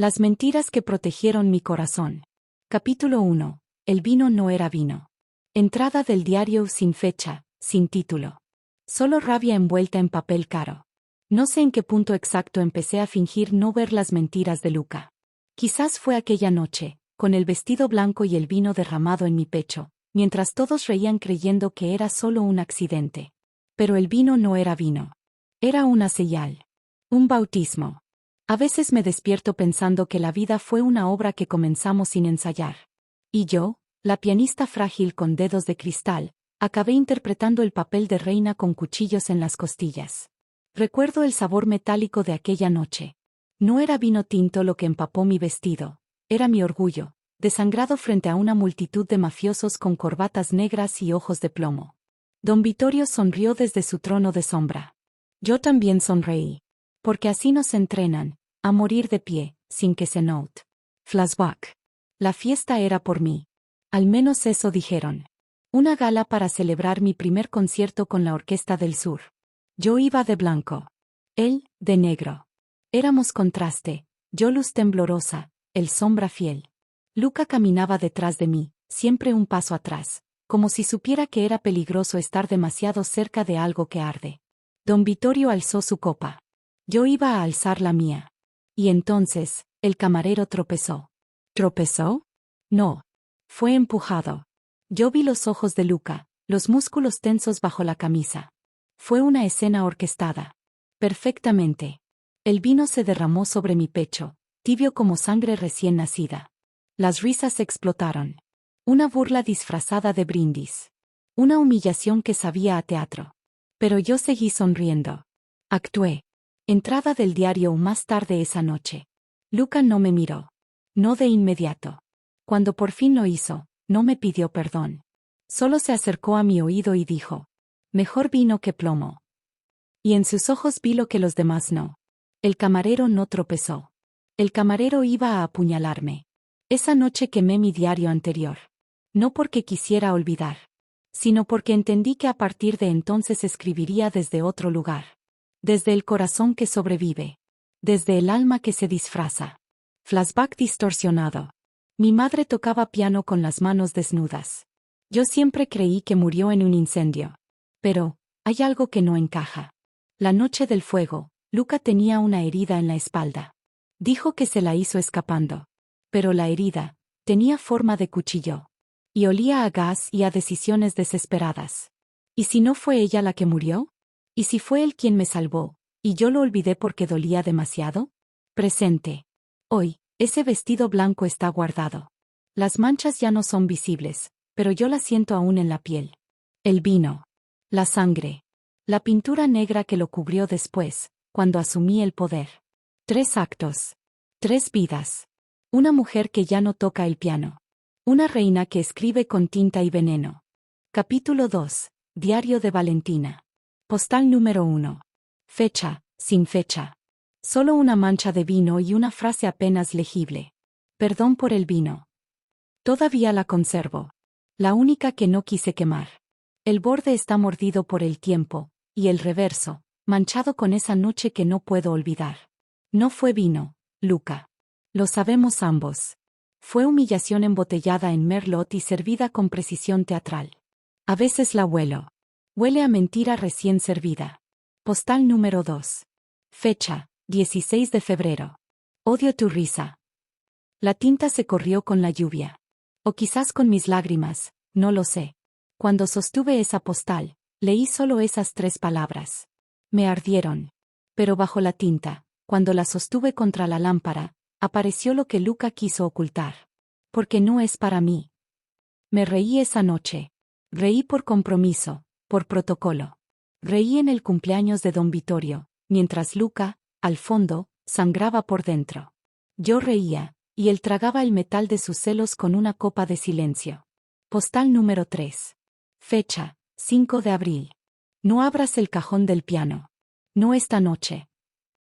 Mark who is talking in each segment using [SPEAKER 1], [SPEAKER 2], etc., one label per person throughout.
[SPEAKER 1] Las mentiras que protegieron mi corazón. Capítulo 1. El vino no era vino. Entrada del diario sin fecha, sin título. Solo rabia envuelta en papel caro. No sé en qué punto exacto empecé a fingir no ver las mentiras de Luca. Quizás fue aquella noche, con el vestido blanco y el vino derramado en mi pecho, mientras todos reían creyendo que era solo un accidente. Pero el vino no era vino. Era una señal. Un bautismo. A veces me despierto pensando que la vida fue una obra que comenzamos sin ensayar. Y yo, la pianista frágil con dedos de cristal, acabé interpretando el papel de reina con cuchillos en las costillas. Recuerdo el sabor metálico de aquella noche. No era vino tinto lo que empapó mi vestido, era mi orgullo, desangrado frente a una multitud de mafiosos con corbatas negras y ojos de plomo. Don Vittorio sonrió desde su trono de sombra. Yo también sonreí. Porque así nos entrenan, a morir de pie, sin que se note. Flashback. La fiesta era por mí. Al menos eso dijeron. Una gala para celebrar mi primer concierto con la Orquesta del Sur. Yo iba de blanco. Él, de negro. Éramos contraste, yo luz temblorosa, él sombra fiel. Luca caminaba detrás de mí, siempre un paso atrás, como si supiera que era peligroso estar demasiado cerca de algo que arde. Don Vittorio alzó su copa. Yo iba a alzar la mía. Y entonces, el camarero tropezó. ¿Tropezó? No. Fue empujado. Yo vi los ojos de Luca, los músculos tensos bajo la camisa. Fue una escena orquestada. Perfectamente. El vino se derramó sobre mi pecho, tibio como sangre recién nacida. Las risas explotaron. Una burla disfrazada de brindis. Una humillación que sabía a teatro. Pero yo seguí sonriendo. Actué. Entrada del diario más tarde esa noche. Luca no me miró. No de inmediato. Cuando por fin lo hizo, no me pidió perdón. Solo se acercó a mi oído y dijo: mejor vino que plomo. Y en sus ojos vi lo que los demás no. El camarero no tropezó. El camarero iba a apuñalarme. Esa noche quemé mi diario anterior. No porque quisiera olvidar, sino porque entendí que a partir de entonces escribiría desde otro lugar. Desde el corazón que sobrevive. Desde el alma que se disfraza. Flashback distorsionado. Mi madre tocaba piano con las manos desnudas. Yo siempre creí que murió en un incendio. Pero, hay algo que no encaja. La noche del fuego, Luca tenía una herida en la espalda. Dijo que se la hizo escapando. Pero la herida tenía forma de cuchillo. Y olía a gas y a decisiones desesperadas. ¿Y si no fue ella la que murió? ¿Y si fue él quien me salvó, y yo lo olvidé porque dolía demasiado? Presente. Hoy, ese vestido blanco está guardado. Las manchas ya no son visibles, pero yo las siento aún en la piel. El vino. La sangre. La pintura negra que lo cubrió después, cuando asumí el poder. 3 actos. 3 vidas. Una mujer que ya no toca el piano. Una reina que escribe con tinta y veneno. Capítulo 2. Diario de Valentina. Postal número 1. Fecha, sin fecha. Solo una mancha de vino y una frase apenas legible. Perdón por el vino. Todavía la conservo. La única que no quise quemar. El borde está mordido por el tiempo, y el reverso, manchado con esa noche que no puedo olvidar. No fue vino, Luca. Lo sabemos ambos. Fue humillación embotellada en Merlot y servida con precisión teatral. A veces la huelo. Huele a mentira recién servida. Postal número 2. Fecha, 16 de febrero. Odio tu risa. La tinta se corrió con la lluvia. O quizás con mis lágrimas, no lo sé. Cuando sostuve esa postal, leí solo esas 3 palabras. Me ardieron. Pero bajo la tinta, cuando la sostuve contra la lámpara, apareció lo que Luca quiso ocultar. Porque no es para mí. Me reí esa noche. Reí por compromiso. Por protocolo. Reí en el cumpleaños de Don Vittorio, mientras Luca, al fondo, sangraba por dentro. Yo reía, y él tragaba el metal de sus celos con una copa de silencio. Postal número 3. Fecha, 5 de abril. No abras el cajón del piano. No esta noche.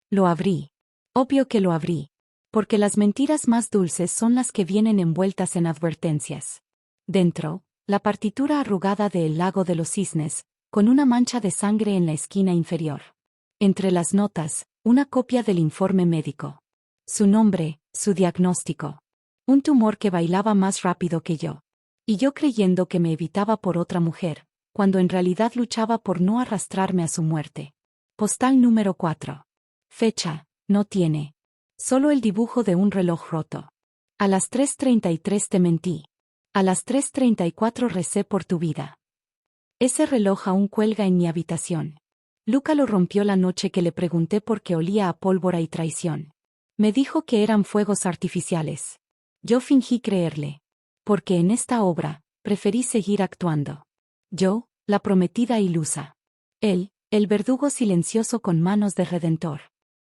[SPEAKER 1] Lo abrí. Obvio que lo abrí. Porque las mentiras más dulces son las que vienen envueltas en advertencias. Dentro, la partitura arrugada de El lago de los cisnes, con una mancha de sangre en la esquina inferior. Entre las notas, una copia del informe médico. Su nombre, su diagnóstico. Un tumor que bailaba más rápido que yo. Y yo creyendo que me evitaba por otra mujer, cuando en realidad luchaba por no arrastrarme a su muerte. Postal número 4. Fecha, no tiene. Solo el dibujo de un reloj roto. A las 3:33 te mentí. A las 3:34 recé por tu vida. Ese reloj aún cuelga en mi habitación. Luca lo rompió la noche que le pregunté por qué olía a pólvora y traición. Me dijo que eran fuegos artificiales. Yo fingí creerle. Porque en esta obra, preferí seguir actuando. Yo, la prometida ilusa. Él, el verdugo silencioso con manos de redentor.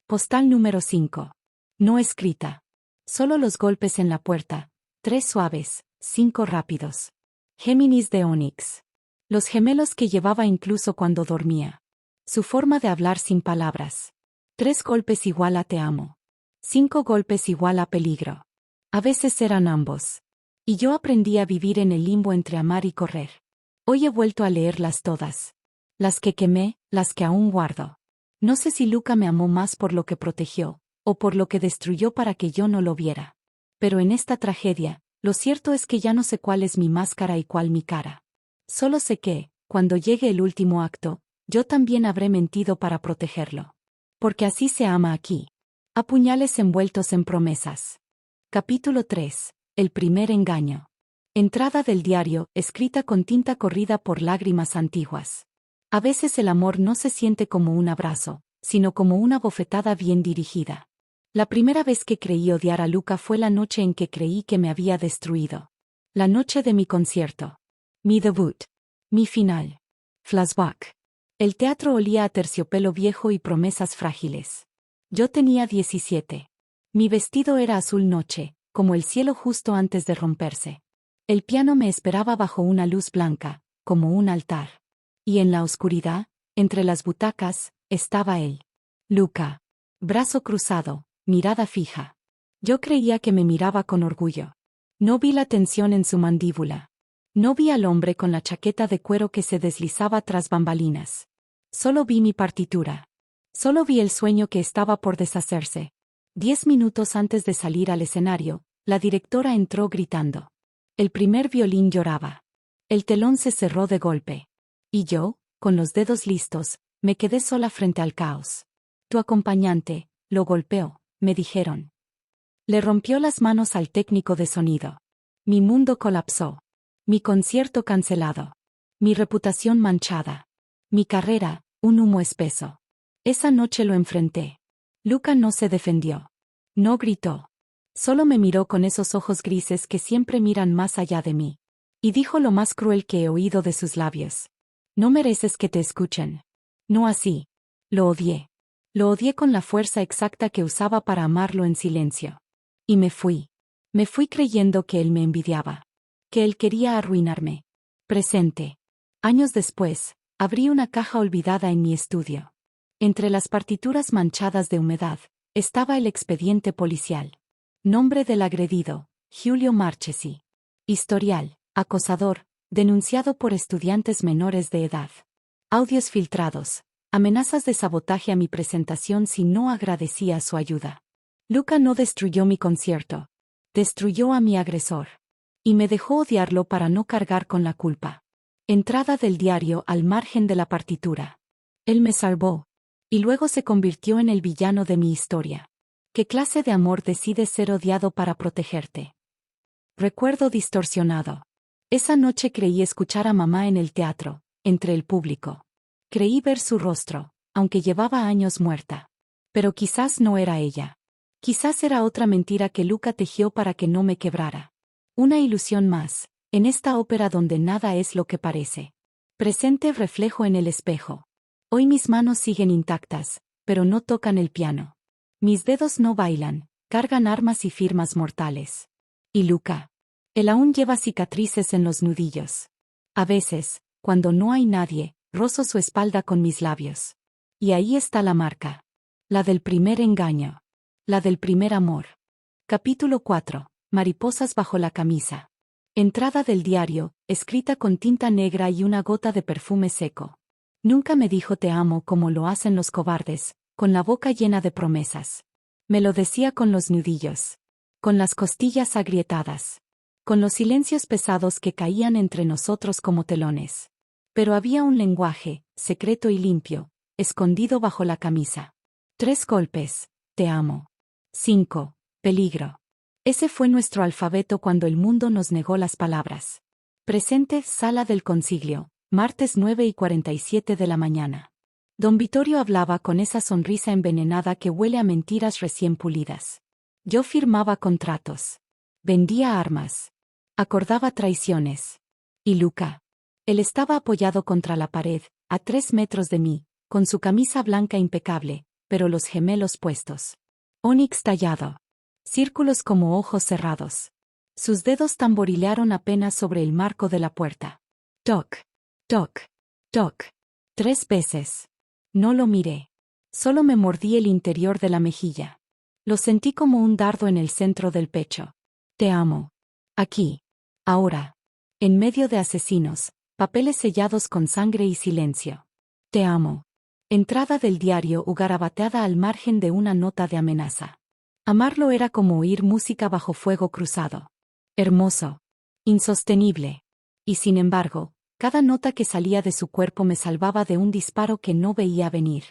[SPEAKER 1] Postal número 5. No escrita. Solo los golpes en la puerta, 3 suaves, 5 rápidos. Géminis de Onix. Los gemelos que llevaba incluso cuando dormía. Su forma de hablar sin palabras. 3 golpes igual a te amo. 5 golpes igual a peligro. A veces eran ambos. Y yo aprendí a vivir en el limbo entre amar y correr. Hoy he vuelto a leerlas todas. Las que quemé, las que aún guardo. No sé si Luca me amó más por lo que protegió, o por lo que destruyó para que yo no lo viera. Pero en esta tragedia, lo cierto es que ya no sé cuál es mi máscara y cuál mi cara. Solo sé que, cuando llegue el último acto, yo también habré mentido para protegerlo. Porque así se ama aquí. A puñales envueltos en promesas. Capítulo 3. El primer engaño. Entrada del diario, escrita con tinta corrida por lágrimas antiguas. A veces el amor no se siente como un abrazo, sino como una bofetada bien dirigida. La primera vez que creí odiar a Luca fue la noche en que creí que me había destruido. La noche de mi concierto. Mi debut. Mi final. Flashback. El teatro olía a terciopelo viejo y promesas frágiles. Yo tenía 17. Mi vestido era azul noche, como el cielo justo antes de romperse. El piano me esperaba bajo una luz blanca, como un altar. Y en la oscuridad, entre las butacas, estaba él. Luca. Brazo cruzado, mirada fija. Yo creía que me miraba con orgullo. No vi la tensión en su mandíbula. No vi al hombre con la chaqueta de cuero que se deslizaba tras bambalinas. Solo vi mi partitura. Solo vi el sueño que estaba por deshacerse. 10 minutos antes de salir al escenario, la directora entró gritando. El primer violín lloraba. El telón se cerró de golpe. Y yo, con los dedos listos, me quedé sola frente al caos. Tu acompañante, lo golpeó, me dijeron. Le rompió las manos al técnico de sonido. Mi mundo colapsó. Mi concierto cancelado. Mi reputación manchada. Mi carrera, un humo espeso. Esa noche lo enfrenté. Luca no se defendió. No gritó. Solo me miró con esos ojos grises que siempre miran más allá de mí. Y dijo lo más cruel que he oído de sus labios. No mereces que te escuchen. No así. Lo odié. Lo odié con la fuerza exacta que usaba para amarlo en silencio. Y me fui. Me fui creyendo que él me envidiaba. Que él quería arruinarme. Presente. Años después, abrí una caja olvidada en mi estudio. Entre las partituras manchadas de humedad, estaba el expediente policial. Nombre del agredido, Giulio Marchesi. Historial, acosador, denunciado por estudiantes menores de edad. Audios filtrados, amenazas de sabotaje a mi presentación si no agradecía su ayuda. Luca no destruyó mi concierto. Destruyó a mi agresor. Y me dejó odiarlo para no cargar con la culpa. Entrada del diario al margen de la partitura. Él me salvó. Y luego se convirtió en el villano de mi historia. ¿Qué clase de amor decide ser odiado para protegerte? Recuerdo distorsionado. Esa noche creí escuchar a mamá en el teatro, entre el público. Creí ver su rostro, aunque llevaba años muerta. Pero quizás no era ella. Quizás era otra mentira que Luca tejió para que no me quebrara. Una ilusión más, en esta ópera donde nada es lo que parece. Presente reflejo en el espejo. Hoy mis manos siguen intactas, pero no tocan el piano. Mis dedos no bailan, cargan armas y firmas mortales. Y Luca. Él aún lleva cicatrices en los nudillos. A veces, cuando no hay nadie, rozo su espalda con mis labios. Y ahí está la marca. La del primer engaño. La del primer amor. Capítulo 4. Mariposas bajo la camisa. Entrada del diario, escrita con tinta negra y una gota de perfume seco. Nunca me dijo te amo como lo hacen los cobardes, con la boca llena de promesas. Me lo decía con los nudillos. Con las costillas agrietadas. Con los silencios pesados que caían entre nosotros como telones. Pero había un lenguaje, secreto y limpio, escondido bajo la camisa. 3 golpes, te amo. 5, peligro. Ese fue nuestro alfabeto cuando el mundo nos negó las palabras. Presente, sala del consiglio, martes 9:47 de la mañana. Don Vittorio hablaba con esa sonrisa envenenada que huele a mentiras recién pulidas. Yo firmaba contratos. Vendía armas. Acordaba traiciones. ¿Y Luca? Él estaba apoyado contra la pared, a 3 metros de mí, con su camisa blanca impecable, pero los gemelos puestos. Onix tallado. Círculos como ojos cerrados. Sus dedos tamborilearon apenas sobre el marco de la puerta. Toc, toc, toc. 3 veces. No lo miré. Solo me mordí el interior de la mejilla. Lo sentí como un dardo en el centro del pecho. Te amo. Aquí. Ahora. En medio de asesinos, papeles sellados con sangre y silencio. Te amo. Entrada del diario u garabateada al margen de una nota de amenaza. Amarlo era como oír música bajo fuego cruzado. Hermoso. Insostenible. Y sin embargo, cada nota que salía de su cuerpo me salvaba de un disparo que no veía venir.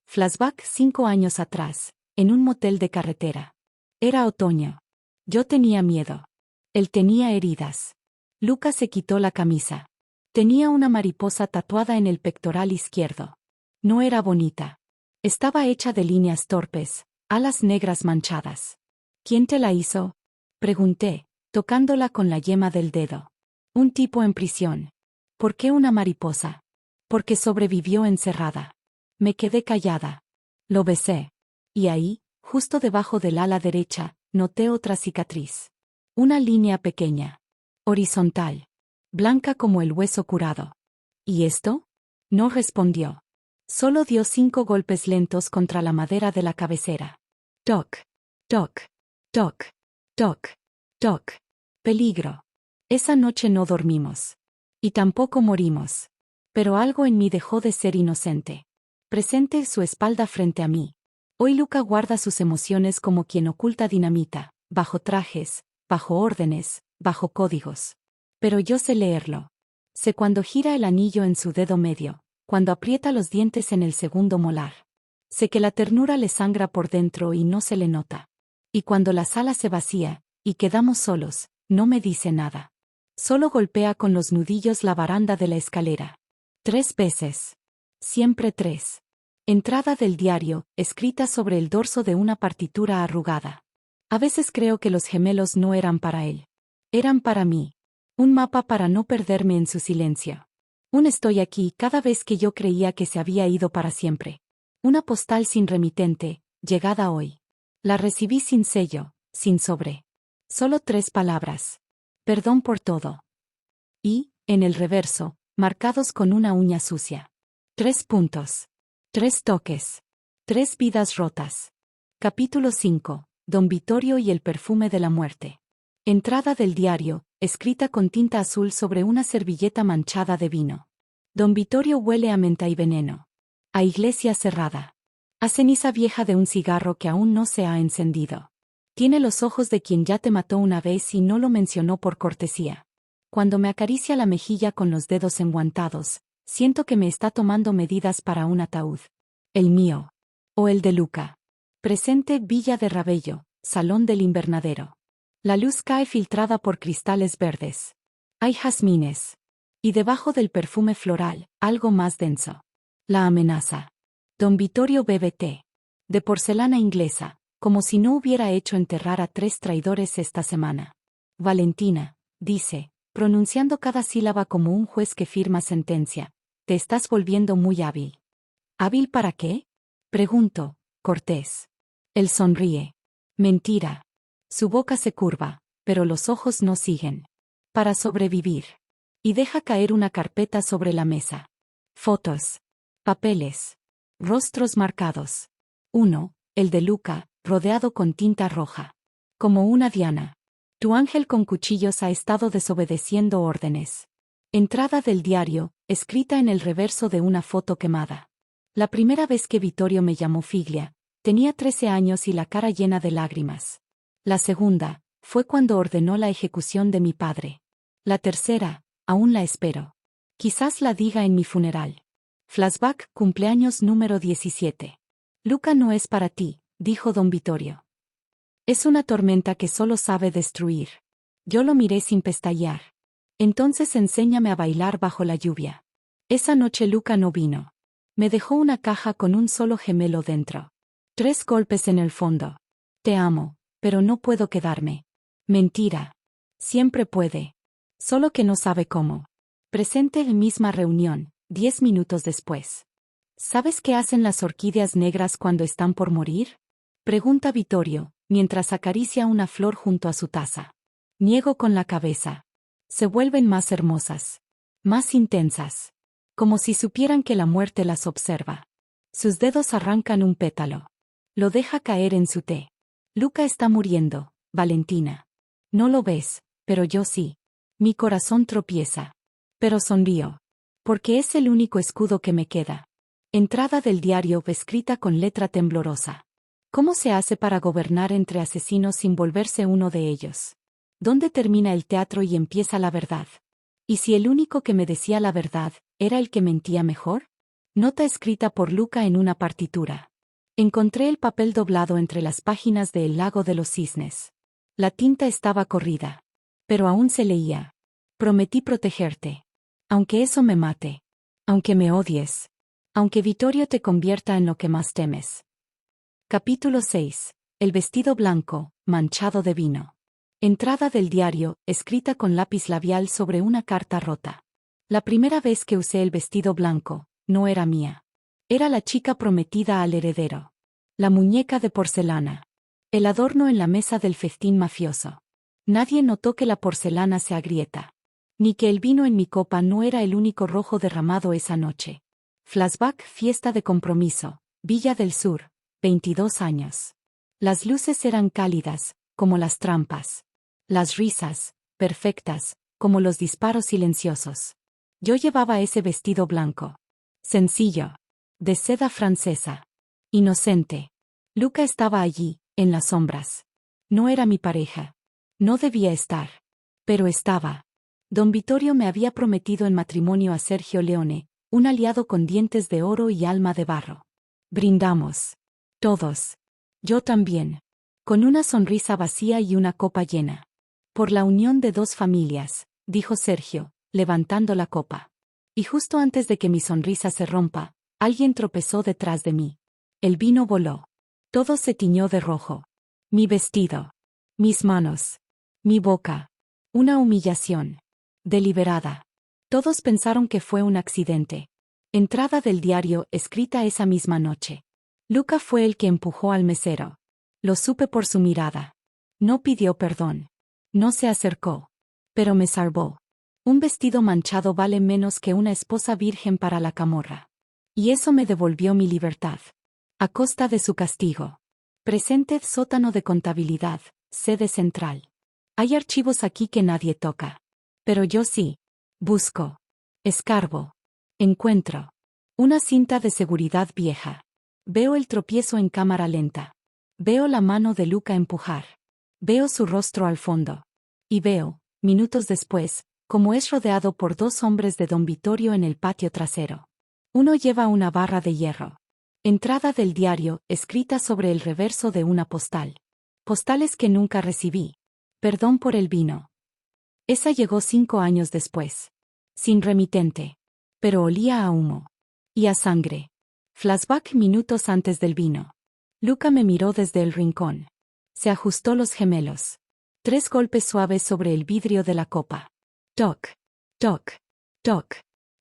[SPEAKER 1] Flashback 5 años atrás, en un motel de carretera. Era otoño. Yo tenía miedo. Él tenía heridas. Luca se quitó la camisa. Tenía una mariposa tatuada en el pectoral izquierdo. No era bonita. Estaba hecha de líneas torpes, alas negras manchadas. ¿Quién te la hizo? Pregunté, tocándola con la yema del dedo. Un tipo en prisión. ¿Por qué una mariposa? Porque sobrevivió encerrada. Me quedé callada. Lo besé. Y ahí, justo debajo del ala derecha, noté otra cicatriz. Una línea pequeña. Horizontal. Blanca como el hueso curado. ¿Y esto? No respondió. Solo dio 5 golpes lentos contra la madera de la cabecera. Toc, toc, toc, toc, toc. Peligro. Esa noche no dormimos. Y tampoco morimos. Pero algo en mí dejó de ser inocente. Presente su espalda frente a mí. Hoy Luca guarda sus emociones como quien oculta dinamita, bajo trajes, bajo órdenes, bajo códigos. Pero yo sé leerlo. Sé cuando gira el anillo en su dedo medio, cuando aprieta los dientes en el segundo molar. Sé que la ternura le sangra por dentro y no se le nota. Y cuando la sala se vacía, y quedamos solos, no me dice nada. Solo golpea con los nudillos la baranda de la escalera. 3 veces. Siempre 3. Entrada del diario, escrita sobre el dorso de una partitura arrugada. A veces creo que los gemelos no eran para él. Eran para mí. Un mapa para no perderme en su silencio. Un estoy aquí cada vez que yo creía que se había ido para siempre. Una postal sin remitente, llegada hoy. La recibí sin sello, sin sobre. Solo 3 palabras. Perdón por todo. Y, en el reverso, marcados con una uña sucia. 3 puntos. 3 toques. 3 vidas rotas. Capítulo 5. Don Vittorio y el perfume de la muerte. Entrada del diario, escrita con tinta azul sobre una servilleta manchada de vino. Don Vittorio huele a menta y veneno. A iglesia cerrada. A ceniza vieja de un cigarro que aún no se ha encendido. Tiene los ojos de quien ya te mató una vez y no lo mencionó por cortesía. Cuando me acaricia la mejilla con los dedos enguantados, siento que me está tomando medidas para un ataúd. El mío. O el de Luca. Presente Villa de Rabello, Salón del Invernadero. La luz cae filtrada por cristales verdes. Hay jazmines. Y debajo del perfume floral, algo más denso. La amenaza. Don Vittorio bebe té. De porcelana inglesa, como si no hubiera hecho enterrar a 3 traidores esta semana. Valentina, dice, pronunciando cada sílaba como un juez que firma sentencia, te estás volviendo muy hábil. ¿Hábil para qué? Pregunto, cortés. Él sonríe. Mentira. Su boca se curva, pero los ojos no siguen. Para sobrevivir. Y deja caer una carpeta sobre la mesa. Fotos. Papeles. Rostros marcados. Uno, el de Luca, rodeado con tinta roja. Como una diana. Tu ángel con cuchillos ha estado desobedeciendo órdenes. Entrada del diario, escrita en el reverso de una foto quemada. La primera vez que Vittorio me llamó Figlia, Tenía 13 años y la cara llena de lágrimas. La segunda, fue cuando ordenó la ejecución de mi padre. La tercera, aún la espero. Quizás la diga en mi funeral. Flashback, cumpleaños número 17. Luca no es para ti, dijo don Vittorio. Es una tormenta que solo sabe destruir. Yo lo miré sin pestañear. Entonces enséñame a bailar bajo la lluvia. Esa noche Luca no vino. Me dejó una caja con un solo gemelo dentro. 3 golpes en el fondo. Te amo, pero no puedo quedarme. Mentira. Siempre puede. Solo que no sabe cómo. Presente en misma reunión, 10 minutos después. ¿Sabes qué hacen las orquídeas negras cuando están por morir? Pregunta Vittorio, mientras acaricia una flor junto a su taza. Niego con la cabeza. Se vuelven más hermosas. Más intensas. Como si supieran que la muerte las observa. Sus dedos arrancan un pétalo. Lo deja caer en su té. Luca está muriendo, Valentina. No lo ves, pero yo sí. Mi corazón tropieza. Pero sonrío. Porque es el único escudo que me queda. Entrada del diario escrita con letra temblorosa. ¿Cómo se hace para gobernar entre asesinos sin volverse uno de ellos? ¿Dónde termina el teatro y empieza la verdad? ¿Y si el único que me decía la verdad era el que mentía mejor? Nota escrita por Luca en una partitura. Encontré el papel doblado entre las páginas de El lago de los cisnes. La tinta estaba corrida. Pero aún se leía. Prometí protegerte. Aunque eso me mate. Aunque me odies. Aunque Vittorio te convierta en lo que más temes. Capítulo 6. El vestido blanco, manchado de vino. Entrada del diario, escrita con lápiz labial sobre una carta rota. La primera vez que usé el vestido blanco, no era mía. Era la chica prometida al heredero. La muñeca de porcelana. El adorno en la mesa del festín mafioso. Nadie notó que la porcelana se agrieta. Ni que el vino en mi copa no era el único rojo derramado esa noche. Flashback, fiesta de compromiso, Villa del Sur, 22 años. Las luces eran cálidas, como las trampas. Las risas, perfectas, como los disparos silenciosos. Yo llevaba ese vestido blanco. Sencillo. De seda francesa. Inocente. Luca estaba allí, en las sombras. No era mi pareja. No debía estar. Pero estaba. Don Vittorio me había prometido en matrimonio a Sergio Leone, un aliado con dientes de oro y alma de barro. Brindamos. Todos. Yo también. Con una sonrisa vacía y una copa llena. Por la unión de 2 familias, dijo Sergio, levantando la copa. Y justo antes de que mi sonrisa se rompa, alguien tropezó detrás de mí. El vino voló. Todo se tiñó de rojo. Mi vestido. Mis manos. Mi boca. Una humillación. Deliberada. Todos pensaron que fue un accidente. Entrada del diario, escrita esa misma noche. Luca fue el que empujó al mesero. Lo supe por su mirada. No pidió perdón. No se acercó. Pero me salvó. Un vestido manchado vale menos que una esposa virgen para la camorra. Y eso me devolvió mi libertad. A costa de su castigo. Presente sótano de contabilidad, sede central. Hay archivos aquí que nadie toca. Pero yo sí. Busco. Escarbo. Encuentro. Una cinta de seguridad vieja. Veo el tropiezo en cámara lenta. Veo la mano de Luca empujar. Veo su rostro al fondo. Y veo, minutos después, cómo es rodeado por 2 hombres de don Vittorio en el patio trasero. Uno lleva una barra de hierro. Entrada del diario, escrita sobre el reverso de una postal. Postales que nunca recibí. Perdón por el vino. Esa llegó 5 años después. Sin remitente. Pero olía a humo. Y a sangre. Flashback, minutos antes del vino. Luca me miró desde el rincón. Se ajustó los gemelos. 3 golpes suaves sobre el vidrio de la copa. Toc. Toc. Toc.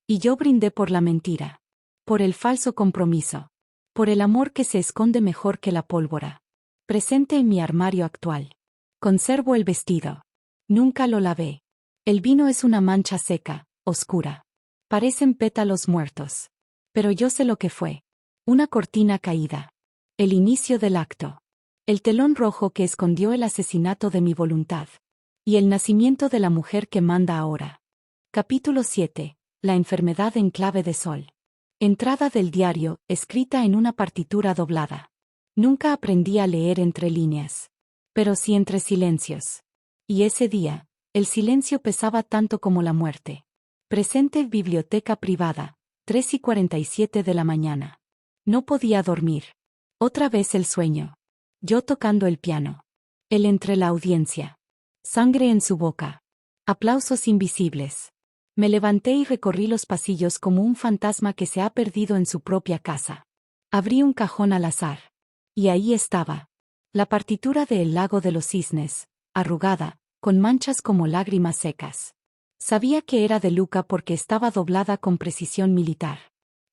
[SPEAKER 1] Y yo brindé por la mentira. Por el falso compromiso. Por el amor que se esconde mejor que la pólvora. Presente en mi armario actual. Conservo el vestido. Nunca lo lavé. El vino es una mancha seca, oscura. Parecen pétalos muertos. Pero yo sé lo que fue. Una cortina caída. El inicio del acto. El telón rojo que escondió el asesinato de mi voluntad. Y el nacimiento de la mujer que manda ahora. Capítulo 7. La enfermedad en clave de sol. Entrada del diario, escrita en una partitura doblada. Nunca aprendí a leer entre líneas. Pero sí entre silencios. Y ese día, el silencio pesaba tanto como la muerte. Presente biblioteca privada, 3:47 de la mañana. No podía dormir. Otra vez el sueño. Yo tocando el piano. Él entre la audiencia. Sangre en su boca. Aplausos invisibles. Me levanté y recorrí los pasillos como un fantasma que se ha perdido en su propia casa. Abrí un cajón al azar. Y ahí estaba. La partitura de El lago de los cisnes, arrugada, con manchas como lágrimas secas. Sabía que era de Luca porque estaba doblada con precisión militar.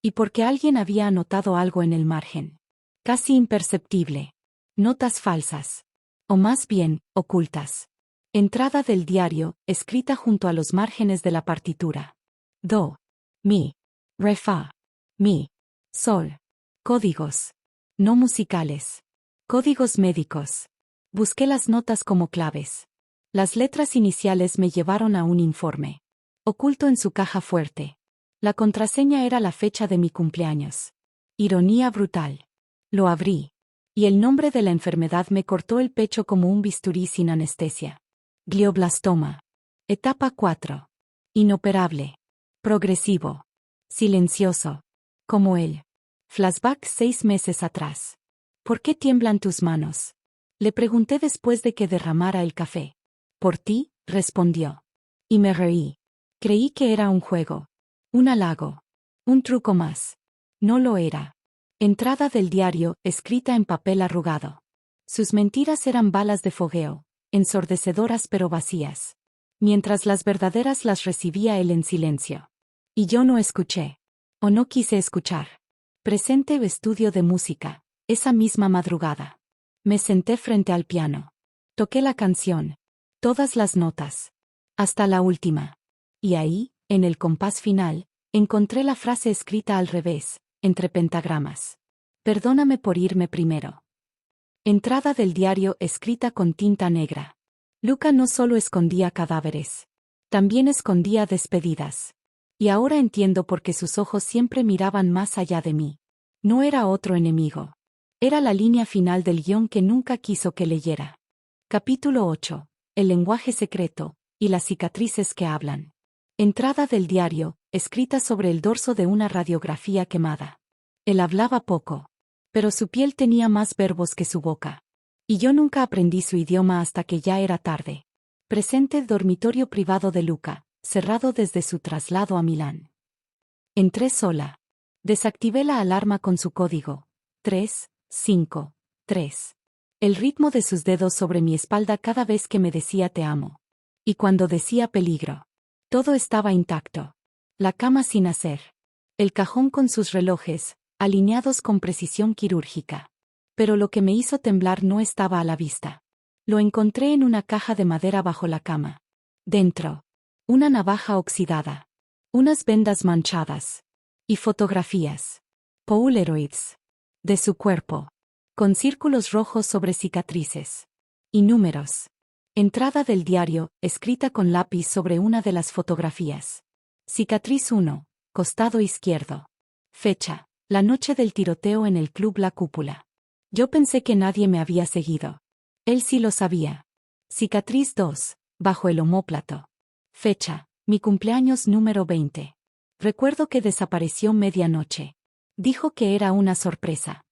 [SPEAKER 1] Y porque alguien había anotado algo en el margen. Casi imperceptible. Notas falsas. O más bien, ocultas. Entrada del diario, escrita junto a los márgenes de la partitura. Do. Mi. Re fa. Mi. Sol. Códigos. No musicales. Códigos médicos. Busqué las notas como claves. Las letras iniciales me llevaron a un informe. Oculto en su caja fuerte. La contraseña era la fecha de mi cumpleaños. Ironía brutal. Lo abrí. Y el nombre de la enfermedad me cortó el pecho como un bisturí sin anestesia. Glioblastoma. Etapa 4. Inoperable. Progresivo. Silencioso. Como él. Flashback 6 meses atrás. ¿Por qué tiemblan tus manos? Le pregunté después de que derramara el café. Por ti, respondió. Y me reí. Creí que era un juego. Un halago. Un truco más. No lo era. Entrada del diario, escrita en papel arrugado. Sus mentiras eran balas de fogueo, ensordecedoras pero vacías. Mientras las verdaderas las recibía él en silencio. Y yo no escuché. O no quise escuchar. Presente estudio de música, esa misma madrugada. Me senté frente al piano. Toqué la canción. Todas las notas. Hasta la última. Y ahí, en el compás final, encontré la frase escrita al revés, entre pentagramas. Perdóname por irme primero. Entrada del diario escrita con tinta negra. Luca no solo escondía cadáveres. También escondía despedidas. Y ahora entiendo por qué sus ojos siempre miraban más allá de mí. No era otro enemigo. Era la línea final del guión que nunca quiso que leyera. Capítulo 8. El lenguaje secreto, y las cicatrices que hablan. Entrada del diario, escrita sobre el dorso de una radiografía quemada. Él hablaba poco. Pero su piel tenía más verbos que su boca. Y yo nunca aprendí su idioma hasta que ya era tarde. Presente dormitorio privado de Luca, cerrado desde su traslado a Milán. Entré sola. Desactivé la alarma con su código. 3, 5, 3. El ritmo de sus dedos sobre mi espalda cada vez que me decía te amo. Y cuando decía peligro. Todo estaba intacto. La cama sin hacer. El cajón con sus relojes, alineados con precisión quirúrgica. Pero lo que me hizo temblar no estaba a la vista. Lo encontré en una caja de madera bajo la cama. Dentro. Una navaja oxidada. Unas vendas manchadas. Y fotografías. Polaroids. De su cuerpo. Con círculos rojos sobre cicatrices. Y números. Entrada del diario, escrita con lápiz sobre una de las fotografías. Cicatriz 1, costado izquierdo. Fecha. La noche del tiroteo en el club La Cúpula. Yo pensé que nadie me había seguido. Él sí lo sabía. Cicatriz 2, bajo el omóplato. Fecha. Mi cumpleaños número 20. Recuerdo que desapareció medianoche. Dijo que era una sorpresa.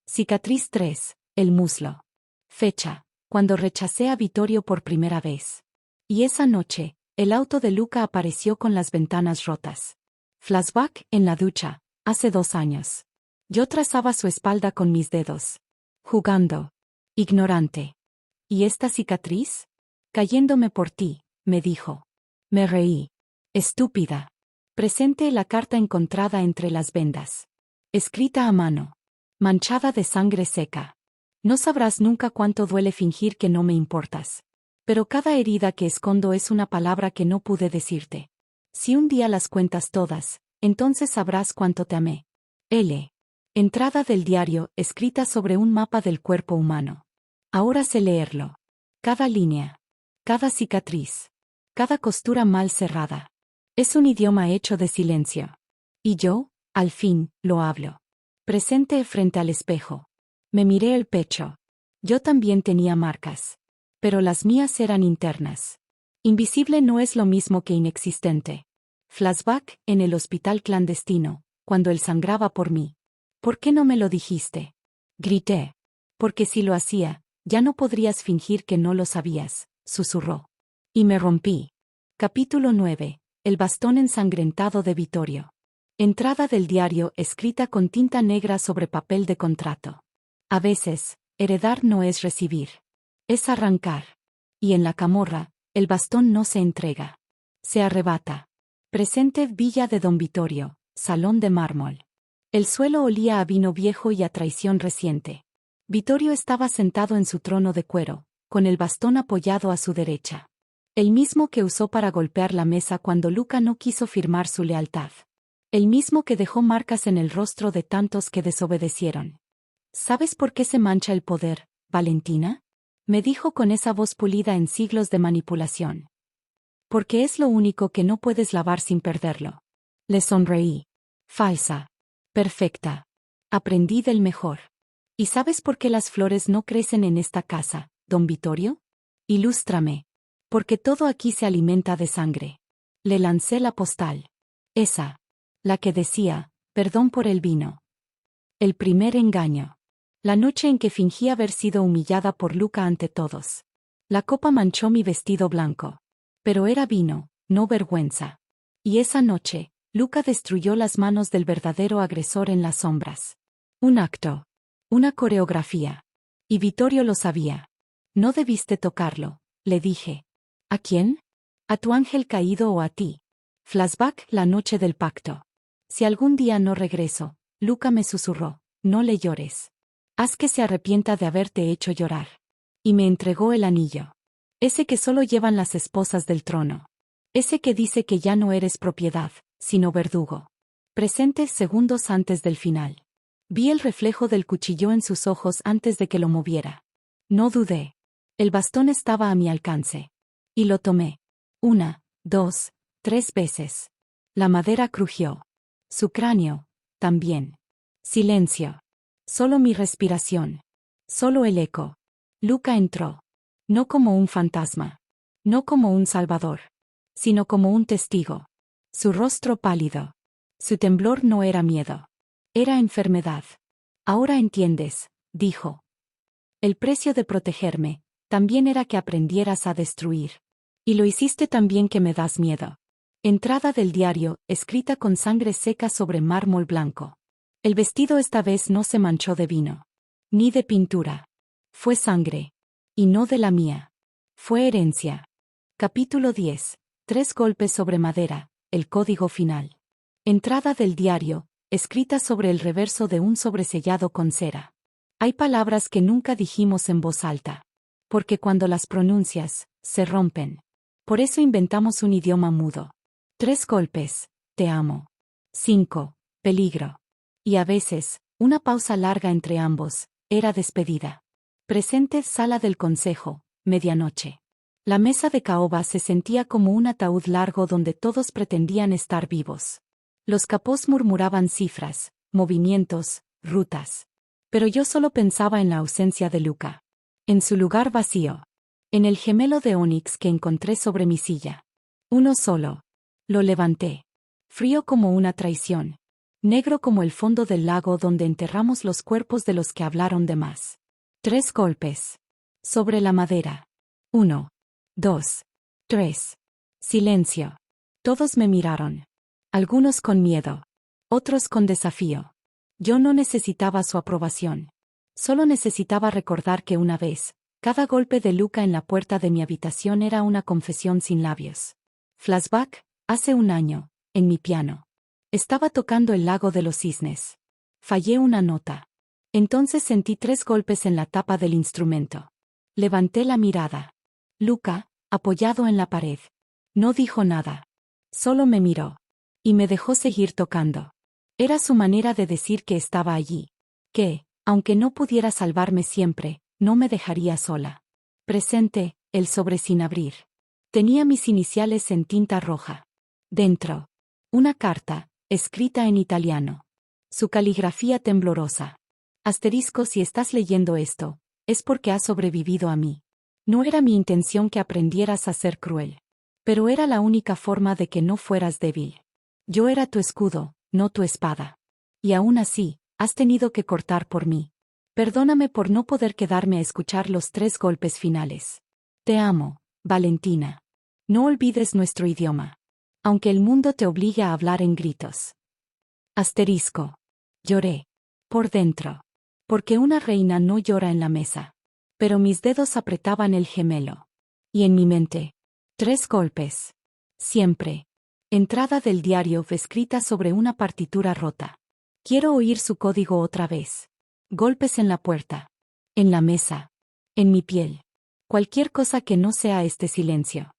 [SPEAKER 1] Cicatriz 3, el muslo. Fecha. Cuando rechacé a Vittorio por primera vez. Y esa noche, el auto de Luca apareció con las ventanas rotas. Flashback en la ducha. Hace 2 años. Yo trazaba su espalda con mis dedos. Jugando. Ignorante. ¿Y esta cicatriz? Cayéndome por ti, me dijo. Me reí. Estúpida. Presente la carta encontrada entre las vendas. Escrita a mano. Manchada de sangre seca. No sabrás nunca cuánto duele fingir que no me importas. Pero cada herida que escondo es una palabra que no pude decirte. Si un día las cuentas todas, entonces sabrás cuánto te amé. L. Entrada del diario, escrita sobre un mapa del cuerpo humano. Ahora sé leerlo. Cada línea. Cada cicatriz. Cada costura mal cerrada. Es un idioma hecho de silencio. Y yo, al fin, lo hablo. Presente frente al espejo. Me miré el pecho. Yo también tenía marcas. Pero las mías eran internas. Invisible no es lo mismo que inexistente. Flashback en el hospital clandestino, cuando él sangraba por mí. ¿Por qué no me lo dijiste? Grité. Porque si lo hacía, ya no podrías fingir que no lo sabías, susurró. Y me rompí. Capítulo 9. El bastón ensangrentado de Vittorio. Entrada del diario escrita con tinta negra sobre papel de contrato. A veces, heredar no es recibir. Es arrancar. Y en la camorra, el bastón no se entrega. Se arrebata. Presente Villa de Don Vittorio, salón de mármol. El suelo olía a vino viejo y a traición reciente. Vittorio estaba sentado en su trono de cuero, con el bastón apoyado a su derecha. El mismo que usó para golpear la mesa cuando Luca no quiso firmar su lealtad. El mismo que dejó marcas en el rostro de tantos que desobedecieron. ¿Sabes por qué se mancha el poder, Valentina? Me dijo con esa voz pulida en siglos de manipulación. Porque es lo único que no puedes lavar sin perderlo. Le sonreí. Falsa. Perfecta. Aprendí del mejor. ¿Y sabes por qué las flores no crecen en esta casa, don Vittorio? Ilústrame. Porque todo aquí se alimenta de sangre. Le lancé la postal. Esa. La que decía, perdón por el vino. El primer engaño. La noche en que fingí haber sido humillada por Luca ante todos. La copa manchó mi vestido blanco. Pero era vino, no vergüenza. Y esa noche, Luca destruyó las manos del verdadero agresor en las sombras. Un acto. Una coreografía. Y Vittorio lo sabía. No debiste tocarlo, le dije. ¿A quién? ¿A tu ángel caído o a ti? Flashback la noche del pacto. Si algún día no regreso, Luca me susurró, no le llores. Haz que se arrepienta de haberte hecho llorar. Y me entregó el anillo. Ese que solo llevan las esposas del trono. Ese que dice que ya no eres propiedad, sino verdugo. Presente segundos antes del final. Vi el reflejo del cuchillo en sus ojos antes de que lo moviera. No dudé. El bastón estaba a mi alcance. Y lo tomé. 1, 2, 3 veces. La madera crujió. Su cráneo, también. Silencio. Solo mi respiración. Solo el eco. Luca entró. No como un fantasma. No como un salvador. Sino como un testigo. Su rostro pálido. Su temblor no era miedo. Era enfermedad. Ahora entiendes, dijo. El precio de protegerme, también era que aprendieras a destruir. Y lo hiciste también que me das miedo. Entrada del diario, escrita con sangre seca sobre mármol blanco. El vestido esta vez no se manchó de vino. Ni de pintura. Fue sangre. Y no de la mía. Fue herencia. Capítulo 10. 3 golpes sobre madera, el código final. Entrada del diario, escrita sobre el reverso de un sobresellado con cera. Hay palabras que nunca dijimos en voz alta. Porque cuando las pronuncias, se rompen. Por eso inventamos un idioma mudo. 3 golpes, te amo. 5, peligro. Y a veces, una pausa larga entre ambos, era despedida. Presente sala del consejo, medianoche. La mesa de caoba se sentía como un ataúd largo donde todos pretendían estar vivos. Los capós murmuraban cifras, movimientos, rutas. Pero yo solo pensaba en la ausencia de Luca. En su lugar vacío. En el gemelo de ónix que encontré sobre mi silla. Uno solo. Lo levanté. Frío como una traición. Negro como el fondo del lago donde enterramos los cuerpos de los que hablaron de más. 3 golpes. Sobre la madera. 1, 2, 3. Silencio. Todos me miraron. Algunos con miedo. Otros con desafío. Yo no necesitaba su aprobación. Solo necesitaba recordar que una vez, cada golpe de Luca en la puerta de mi habitación era una confesión sin labios. Flashback, hace un año, en mi piano. Estaba tocando el lago de los cisnes. Fallé una nota. Entonces sentí 3 golpes en la tapa del instrumento. Levanté la mirada. Luca, apoyado en la pared. No dijo nada. Solo me miró. Y me dejó seguir tocando. Era su manera de decir que estaba allí. Que, aunque no pudiera salvarme siempre, no me dejaría sola. Presente, el sobre sin abrir. Tenía mis iniciales en tinta roja. Dentro. Una carta, escrita en italiano. Su caligrafía temblorosa. Asterisco, si estás leyendo esto, es porque has sobrevivido a mí. No era mi intención que aprendieras a ser cruel. Pero era la única forma de que no fueras débil. Yo era tu escudo, no tu espada. Y aún así, has tenido que cortar por mí. Perdóname por no poder quedarme a escuchar los 3 golpes finales. Te amo, Valentina. No olvides nuestro idioma. Aunque el mundo te obligue a hablar en gritos. Asterisco. Lloré. Por dentro. Porque una reina no llora en la mesa. Pero mis dedos apretaban el gemelo. Y en mi mente. 3 golpes. Siempre. Entrada del diario escrita sobre una partitura rota. Quiero oír su código otra vez. Golpes en la puerta. En la mesa. En mi piel. Cualquier cosa que no sea este silencio.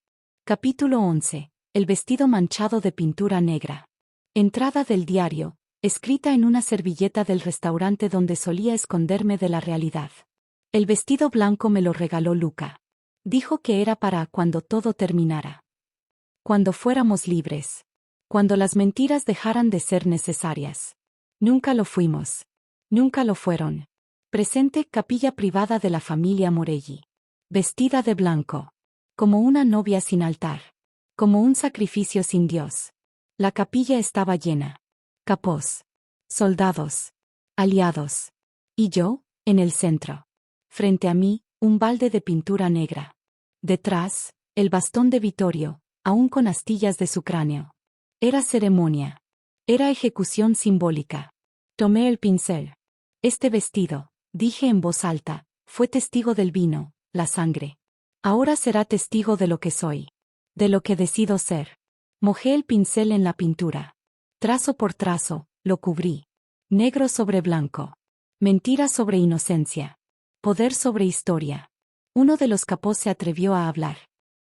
[SPEAKER 1] Capítulo 11. El vestido manchado de pintura negra. Entrada del diario, escrita en una servilleta del restaurante donde solía esconderme de la realidad. El vestido blanco me lo regaló Luca. Dijo que era para cuando todo terminara. Cuando fuéramos libres. Cuando las mentiras dejaran de ser necesarias. Nunca lo fuimos. Nunca lo fueron. Presente, capilla privada de la familia Morelli. Vestida de blanco. Como una novia sin altar. Como un sacrificio sin Dios. La capilla estaba llena. Capós. Soldados. Aliados. Y yo, en el centro. Frente a mí, un balde de pintura negra. Detrás, el bastón de Vittorio, aún con astillas de su cráneo. Era ceremonia. Era ejecución simbólica. Tomé el pincel. Este vestido, dije en voz alta, fue testigo del vino, la sangre. Ahora será testigo de lo que soy. De lo que decido ser. Mojé el pincel en la pintura. Trazo por trazo, lo cubrí. Negro sobre blanco. Mentira sobre inocencia. Poder sobre historia. Uno de los capós se atrevió a hablar.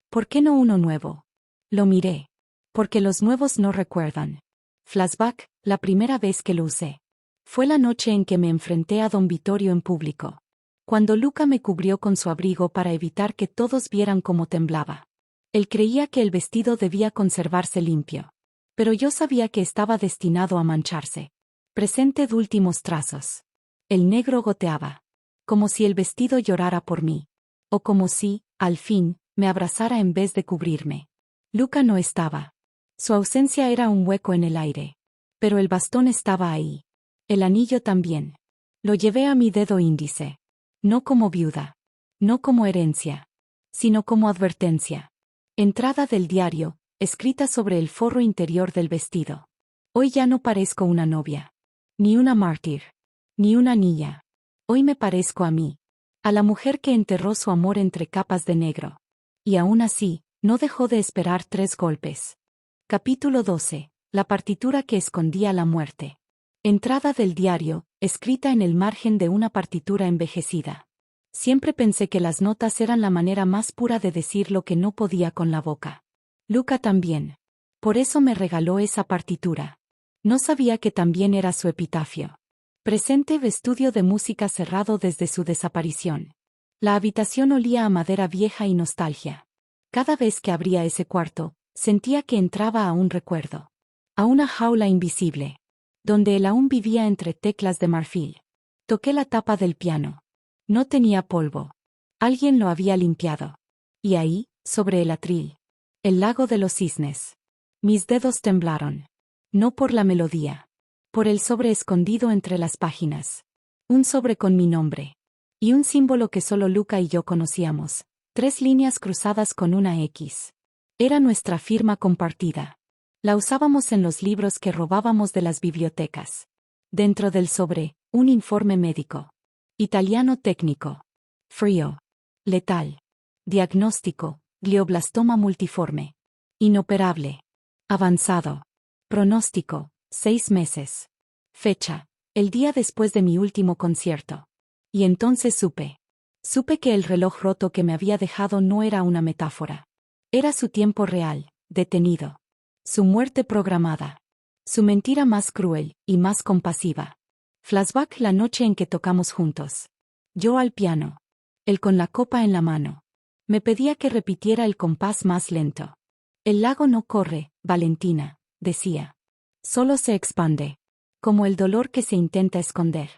[SPEAKER 1] ¿Por qué no uno nuevo? Lo miré. Porque los nuevos no recuerdan. Flashback, la primera vez que lo usé. Fue la noche en que me enfrenté a don Vittorio en público. Cuando Luca me cubrió con su abrigo para evitar que todos vieran cómo temblaba. Él creía que el vestido debía conservarse limpio. Pero yo sabía que estaba destinado a mancharse. Presente de últimos trazos. El negro goteaba. Como si el vestido llorara por mí. O como si, al fin, me abrazara en vez de cubrirme. Luca no estaba. Su ausencia era un hueco en el aire. Pero el bastón estaba ahí. El anillo también. Lo llevé a mi dedo índice. No como viuda. No como herencia. Sino como advertencia. Entrada del diario, escrita sobre el forro interior del vestido. Hoy ya no parezco una novia. Ni una mártir. Ni una niña. Hoy me parezco a mí. A la mujer que enterró su amor entre capas de negro. Y aún así, no dejó de esperar 3 golpes. Capítulo 12. La partitura que escondía la muerte. Entrada del diario, escrita en el margen de una partitura envejecida. Siempre pensé que las notas eran la manera más pura de decir lo que no podía con la boca. Luca también. Por eso me regaló esa partitura. No sabía que también era su epitafio. Presente, estudio de música cerrado desde su desaparición. La habitación olía a madera vieja y nostalgia. Cada vez que abría ese cuarto, sentía que entraba a un recuerdo. A una jaula invisible. Donde él aún vivía entre teclas de marfil. Toqué la tapa del piano. No tenía polvo. Alguien lo había limpiado. Y ahí, sobre el atril. El lago de los cisnes. Mis dedos temblaron. No por la melodía. Por el sobre escondido entre las páginas. Un sobre con mi nombre. Y un símbolo que solo Luca y yo conocíamos. 3 líneas cruzadas con una X. Era nuestra firma compartida. La usábamos en los libros que robábamos de las bibliotecas. Dentro del sobre, un informe médico. Italiano técnico. Frío. Letal. Diagnóstico, glioblastoma multiforme. Inoperable. Avanzado. Pronóstico, 6 meses. Fecha, el día después de mi último concierto. Y entonces supe. Supe que el reloj roto que me había dejado no era una metáfora. Era su tiempo real, detenido. Su muerte programada. Su mentira más cruel y más compasiva. Flashback, la noche en que tocamos juntos. Yo al piano. Él con la copa en la mano. Me pedía que repitiera el compás más lento. El lago no corre, Valentina, decía. Solo se expande. Como el dolor que se intenta esconder.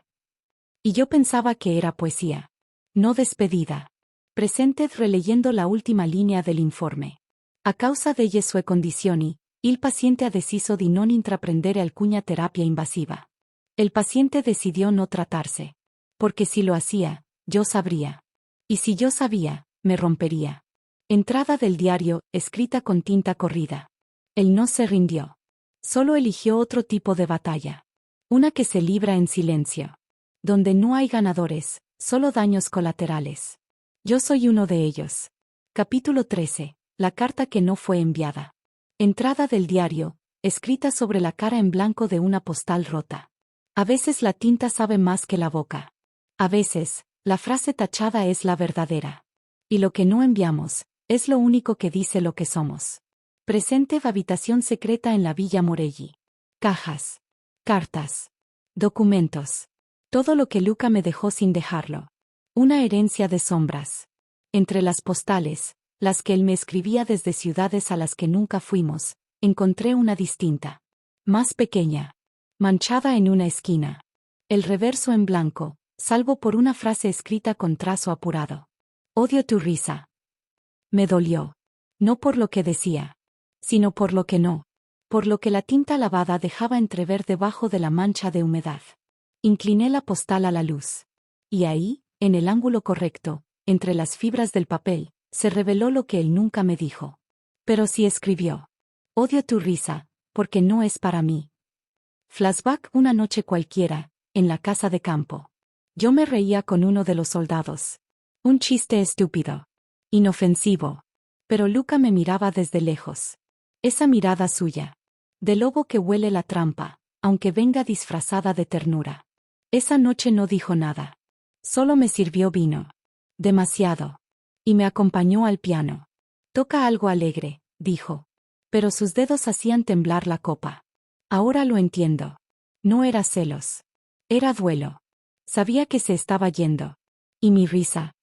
[SPEAKER 1] Y yo pensaba que era poesía. No despedida. Presented releyendo la última línea del informe. A causa delle sue condizioni, il paziente ha deciso di non intraprendere alcuna terapia invasiva. El paciente decidió no tratarse. Porque si lo hacía, yo sabría. Y si yo sabía, me rompería. Entrada del diario, escrita con tinta corrida. Él no se rindió. Solo eligió otro tipo de batalla. Una que se libra en silencio. Donde no hay ganadores, solo daños colaterales. Yo soy uno de ellos. Capítulo 13. La carta que no fue enviada. Entrada del diario, escrita sobre la cara en blanco de una postal rota. A veces la tinta sabe más que la boca. A veces, la frase tachada es la verdadera. Y lo que no enviamos, es lo único que dice lo que somos. Presente habitación secreta en la Villa Morelli. Cajas. Cartas. Documentos. Todo lo que Luca me dejó sin dejarlo. Una herencia de sombras. Entre las postales, las que él me escribía desde ciudades a las que nunca fuimos, encontré una distinta. Más pequeña. Manchada en una esquina. El reverso en blanco, salvo por una frase escrita con trazo apurado. Odio tu risa. Me dolió. No por lo que decía, sino por lo que no. Por lo que la tinta lavada dejaba entrever debajo de la mancha de humedad. Incliné la postal a la luz. Y ahí, en el ángulo correcto, entre las fibras del papel, se reveló lo que él nunca me dijo. Pero sí escribió. Odio tu risa, porque no es para mí. Flashback una noche cualquiera, en la casa de campo. Yo me reía con uno de los soldados. Un chiste estúpido. Inofensivo. Pero Luca me miraba desde lejos. Esa mirada suya. De lobo que huele la trampa, aunque venga disfrazada de ternura. Esa noche no dijo nada. Solo me sirvió vino. Demasiado. Y me acompañó al piano. Toca algo alegre, dijo. Pero sus dedos hacían temblar la copa. Ahora lo entiendo. No era celos. Era duelo. Sabía que se estaba yendo. Y mi risa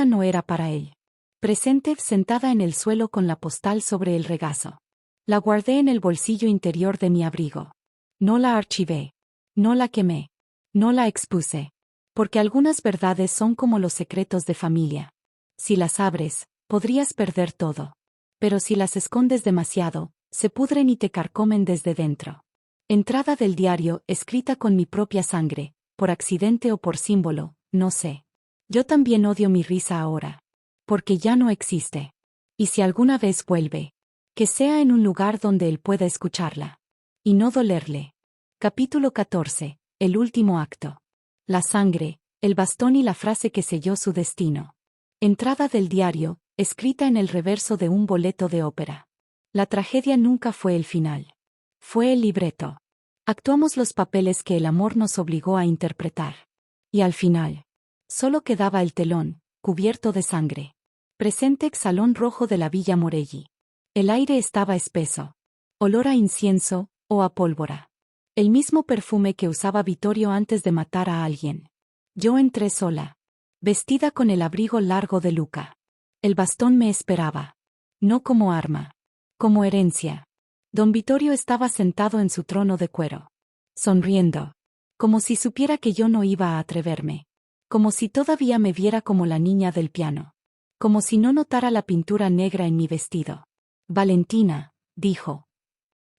[SPEAKER 1] no era para él. Presente sentada en el suelo con la postal sobre el regazo. La guardé en el bolsillo interior de mi abrigo. No la archivé. No la quemé. No la expuse. Porque algunas verdades son como los secretos de familia. Si las abres, podrías perder todo. Pero si las escondes demasiado, se pudren y te carcomen desde dentro. Entrada del diario, escrita con mi propia sangre, por accidente o por símbolo, no sé. Yo también odio mi risa ahora. Porque ya no existe. Y si alguna vez vuelve, que sea en un lugar donde él pueda escucharla. Y no dolerle. Capítulo 14. El último acto. La sangre, el bastón y la frase que selló su destino. Entrada del diario, escrita en el reverso de un boleto de ópera. La tragedia nunca fue el final. Fue el libreto. Actuamos los papeles que el amor nos obligó a interpretar. Y al final, solo quedaba el telón, cubierto de sangre. Presente salón rojo de la Villa Morelli. El aire estaba espeso. Olor a incienso, o a pólvora. El mismo perfume que usaba Vittorio antes de matar a alguien. Yo entré sola. Vestida con el abrigo largo de Luca. El bastón me esperaba. No como arma. Como herencia. Don Vittorio estaba sentado en su trono de cuero. Sonriendo. Como si supiera que yo no iba a atreverme. Como si todavía me viera como la niña del piano. Como si no notara la pintura negra en mi vestido. Valentina, dijo.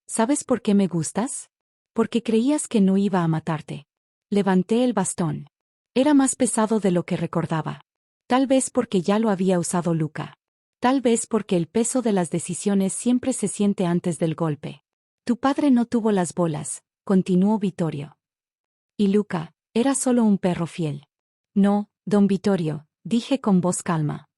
[SPEAKER 1] ¿Sabes por qué me gustas? Porque creías que no iba a matarte. Levanté el bastón. Era más pesado de lo que recordaba. Tal vez porque ya lo había usado Luca. Tal vez porque el peso de las decisiones siempre se siente antes del golpe. Tu padre no tuvo las bolas, continuó Vittorio. Y Luca, era solo un perro fiel. No, don Vittorio, dije con voz calma.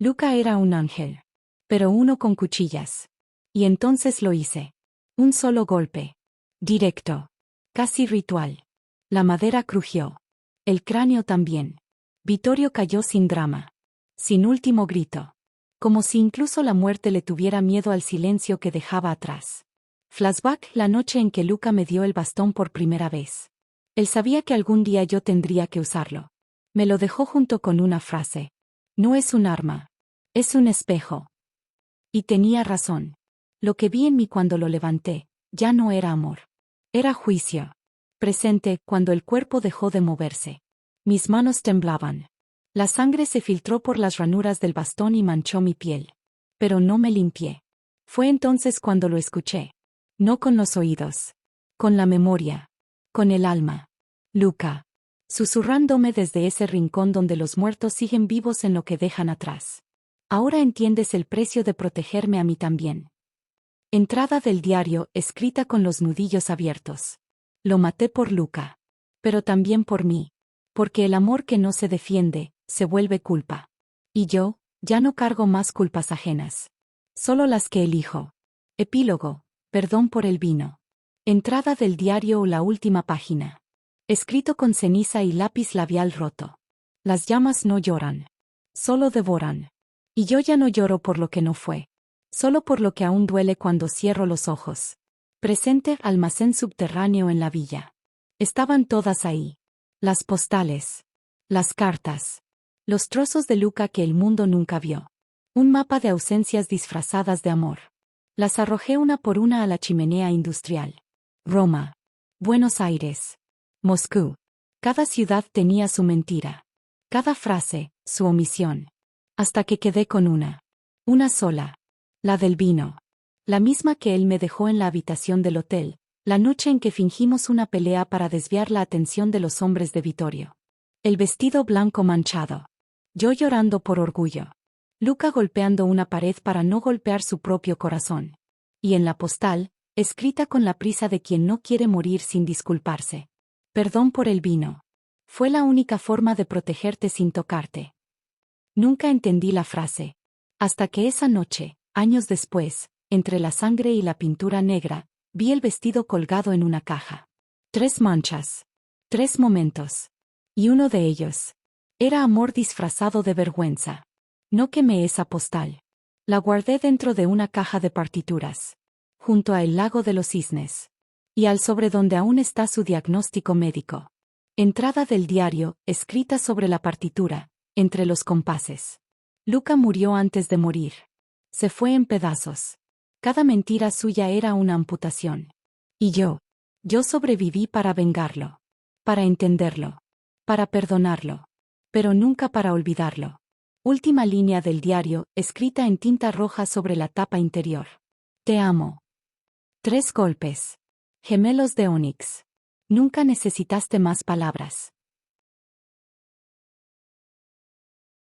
[SPEAKER 1] Luca era un ángel. Pero uno con cuchillas. Y entonces lo hice. Un solo golpe. Directo. Casi ritual. La madera crujió. El cráneo también. Vittorio cayó sin drama. Sin último grito. Como si incluso la muerte le tuviera miedo al silencio que dejaba atrás. Flashback la noche en que Luca me dio el bastón por primera vez. Él sabía que algún día yo tendría que usarlo. Me lo dejó junto con una frase. No es un arma. Es un espejo. Y tenía razón. Lo que vi en mí cuando lo levanté, ya no era amor. Era juicio. Presente, cuando el cuerpo dejó de moverse. Mis manos temblaban. La sangre se filtró por las ranuras del bastón y manchó mi piel. Pero no me limpié. Fue entonces cuando lo escuché. No con los oídos. Con la memoria. Con el alma. Luca. Susurrándome desde ese rincón donde los muertos siguen vivos en lo que dejan atrás. Ahora entiendes el precio de protegerme a mí también. Entrada del diario, escrita con los nudillos abiertos. Lo maté por Luca. Pero también por mí. Porque el amor que no se defiende, se vuelve culpa. Y yo, ya no cargo más culpas ajenas. Solo las que elijo. Epílogo. Perdón por el vino. Entrada del diario o la última página. Escrito con ceniza y lápiz labial roto. Las llamas no lloran. Solo devoran. Y yo ya no lloro por lo que no fue. Solo por lo que aún duele cuando cierro los ojos. Presente, almacén subterráneo en la villa. Estaban todas ahí. Las postales. Las cartas. Los trozos de Luca que el mundo nunca vio. Un mapa de ausencias disfrazadas de amor. Las arrojé una por una a la chimenea industrial. Roma. Buenos Aires. Moscú. Cada ciudad tenía su mentira. Cada frase, su omisión. Hasta que quedé con una. Una sola. La del vino. La misma que él me dejó en la habitación del hotel, la noche en que fingimos una pelea para desviar la atención de los hombres de Vittorio. El vestido blanco manchado. Yo llorando por orgullo. Luca golpeando una pared para no golpear su propio corazón. Y en la postal, escrita con la prisa de quien no quiere morir sin disculparse. Perdón por el vino. Fue la única forma de protegerte sin tocarte. Nunca entendí la frase. Hasta que esa noche, años después, entre la sangre y la pintura negra, vi el vestido colgado en una caja. 3 manchas. 3 momentos. Y uno de ellos. Era amor disfrazado de vergüenza. No quemé esa postal. La guardé dentro de una caja de partituras. Junto a el lago de los cisnes. Y al sobre donde aún está su diagnóstico médico. Entrada del diario, escrita sobre la partitura, entre los compases. Luca murió antes de morir. Se fue en pedazos. Cada mentira suya era una amputación. Y yo sobreviví para vengarlo. Para entenderlo. Para perdonarlo. Pero nunca para olvidarlo. Última línea del diario, escrita en tinta roja sobre la tapa interior. Te amo. 3 golpes. Gemelos de ónix. Nunca necesitaste más palabras.